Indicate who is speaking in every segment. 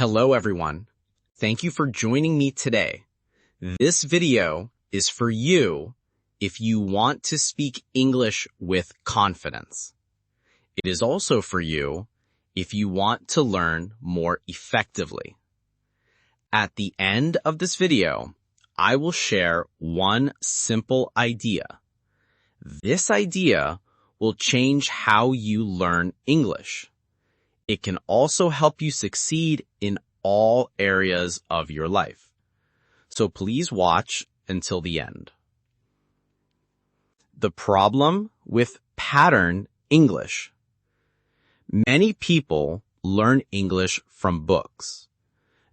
Speaker 1: Hello everyone. Thank you for joining me today. This video is for you if you want to speak English with confidence. It is also for you if you want to learn more effectively. At the end of this video, I will share one simple idea. This idea will change how you learn English. It can also help you succeed in all areas of your life. So please watch until the end. The problem with pattern English. Many people learn English from books.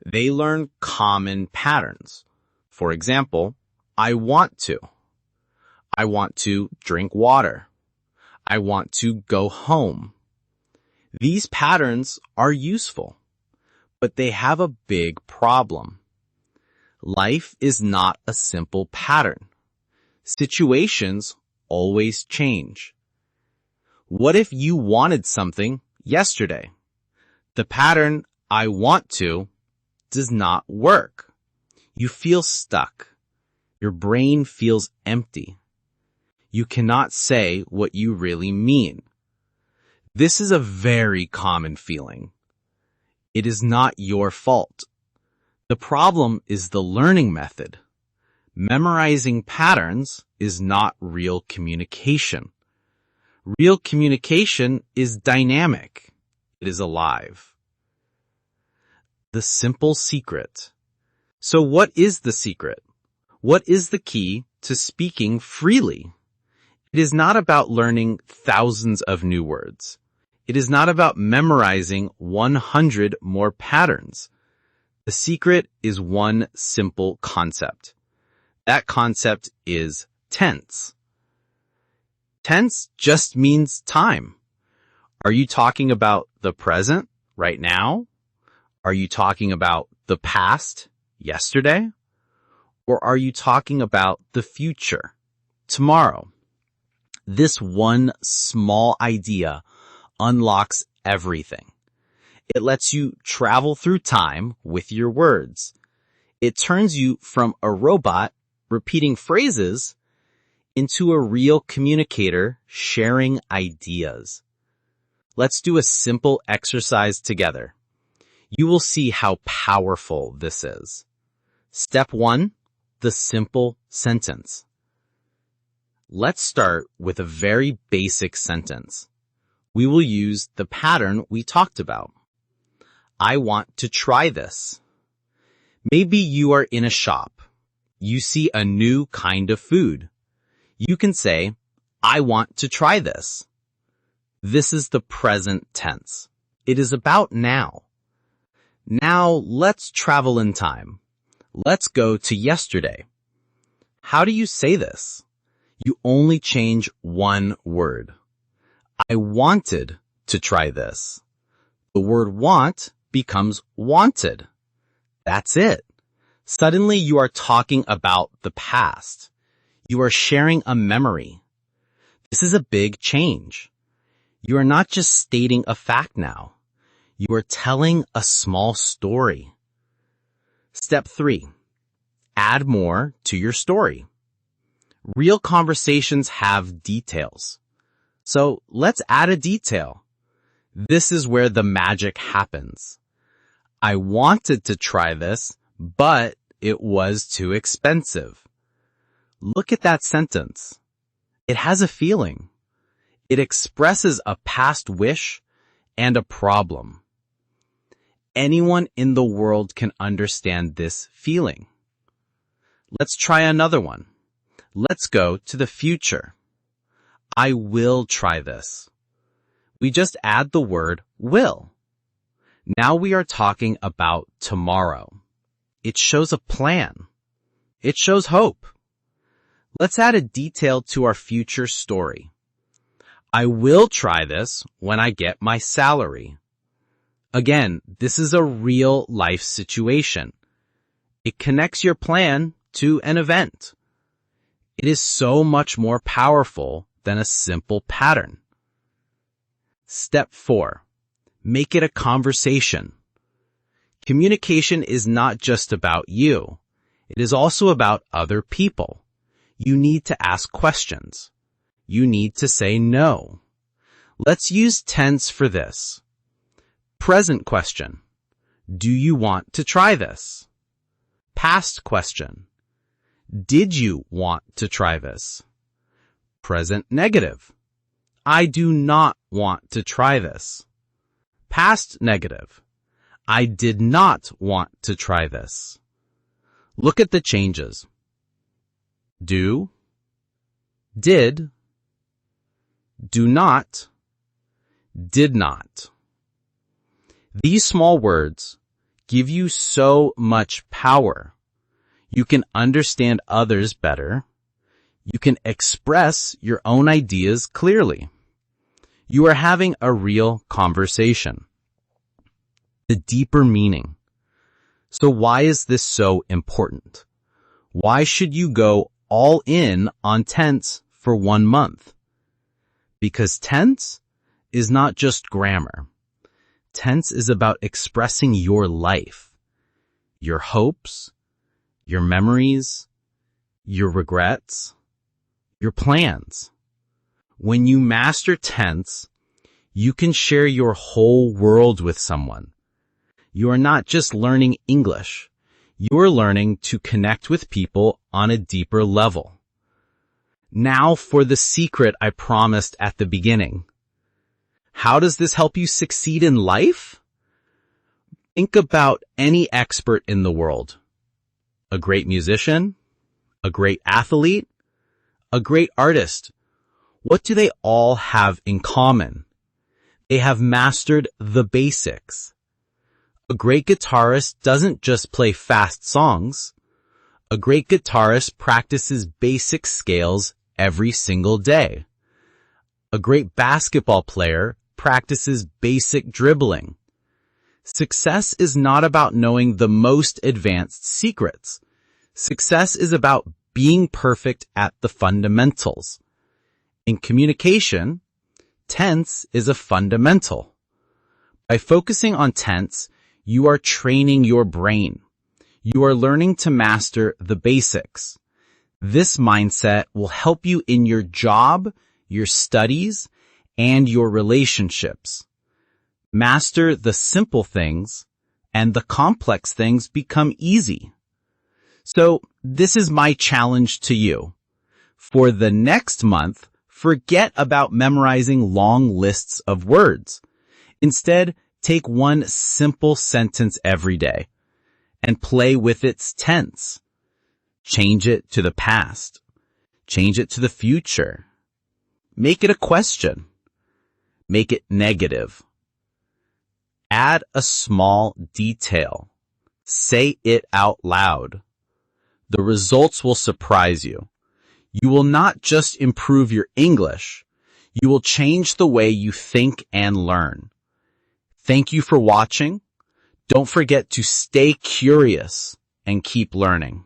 Speaker 1: They learn common patterns. For example, I want to. I want to drink water. I want to go home. These patterns are useful, but they have a big problem. Life is not a simple pattern. Situations always change. What if you wanted something yesterday? The pattern, I want to, does not work. You feel stuck. Your brain feels empty. You cannot say what you really mean. This is a very common feeling. It is not your fault. The problem is the learning method. Memorizing patterns is not real communication. Real communication is dynamic. It is alive. The simple secret. So what is the secret? What is the key to speaking freely? It is not about learning thousands of new words. It is not about memorizing 100 more patterns. The secret is one simple concept. That concept is tense. Tense just means time. Are you talking about the present, right now? Are you talking about the past, yesterday? Or are you talking about the future, tomorrow? This one small idea unlocks everything. It lets you travel through time with your words. It turns you from a robot repeating phrases into a real communicator sharing ideas. Let's do a simple exercise together. You will see how powerful this is. Step 1, the simple sentence. Let's start with a very basic sentence. We will use the pattern we talked about. I want to try this. Maybe you are in a shop. You see a new kind of food. You can say, I want to try this. This is the present tense. It is about now. Now let's travel in time. Let's go to yesterday. How do you say this? You only change one word. I wanted to try this. The word want becomes wanted. That's it. Suddenly you are talking about the past. You are sharing a memory. This is a big change. You are not just stating a fact now. You are telling a small story. Step 3. Add more to your story. Real conversations have details. So let's add a detail. This is where the magic happens. I wanted to try this, but it was too expensive. Look at that sentence. It has a feeling. It expresses a past wish and a problem. Anyone in the world can understand this feeling. Let's try another one. Let's go to the future. I will try this. We just add the word will. Now we are talking about tomorrow. It shows a plan. It shows hope. Let's add a detail to our future story. I will try this when I get my salary. Again, this is a real life situation. It connects your plan to an event. It is so much more powerful than a simple pattern. Step 4. Make it a conversation. Communication is not just about you. It is also about other people. You need to ask questions. You need to say no. Let's use tense for this. Present question. Do you want to try this? Past question. Did you want to try this? Present negative. I do not want to try this. Past negative. I did not want to try this. Look at the changes. Do, did, do not, did not. These small words give you so much power. You can understand others better. You can express your own ideas clearly. You are having a real conversation. The deeper meaning. So why is this so important? Why should you go all in on tense for 1 month? Because tense is not just grammar. Tense is about expressing your life, your hopes, your memories, your regrets, your plans. When you master tense, you can share your whole world with someone. You are not just learning English. You are learning to connect with people on a deeper level. Now for the secret I promised at the beginning. How does this help you succeed in life? Think about any expert in the world. A great musician, a great athlete, a great artist. What do they all have in common? They have mastered the basics. A great guitarist doesn't just play fast songs. A great guitarist practices basic scales every single day. A great basketball player practices basic dribbling. Success is not about knowing the most advanced secrets. Success is about being perfect at the fundamentals. In communication, tense is a fundamental. By focusing on tense, you are training your brain. You are learning to master the basics. This mindset will help you in your job, your studies, and your relationships. Master the simple things, and the complex things become easy. So, this is my challenge to you. For the next month, forget about memorizing long lists of words. Instead, take one simple sentence every day and play with its tense. Change it to the past. Change it to the future. Make it a question. Make it negative. Add a small detail. Say it out loud. The results will surprise you. You will not just improve your English. You will change the way you think and learn. Thank you for watching. Don't forget to stay curious and keep learning.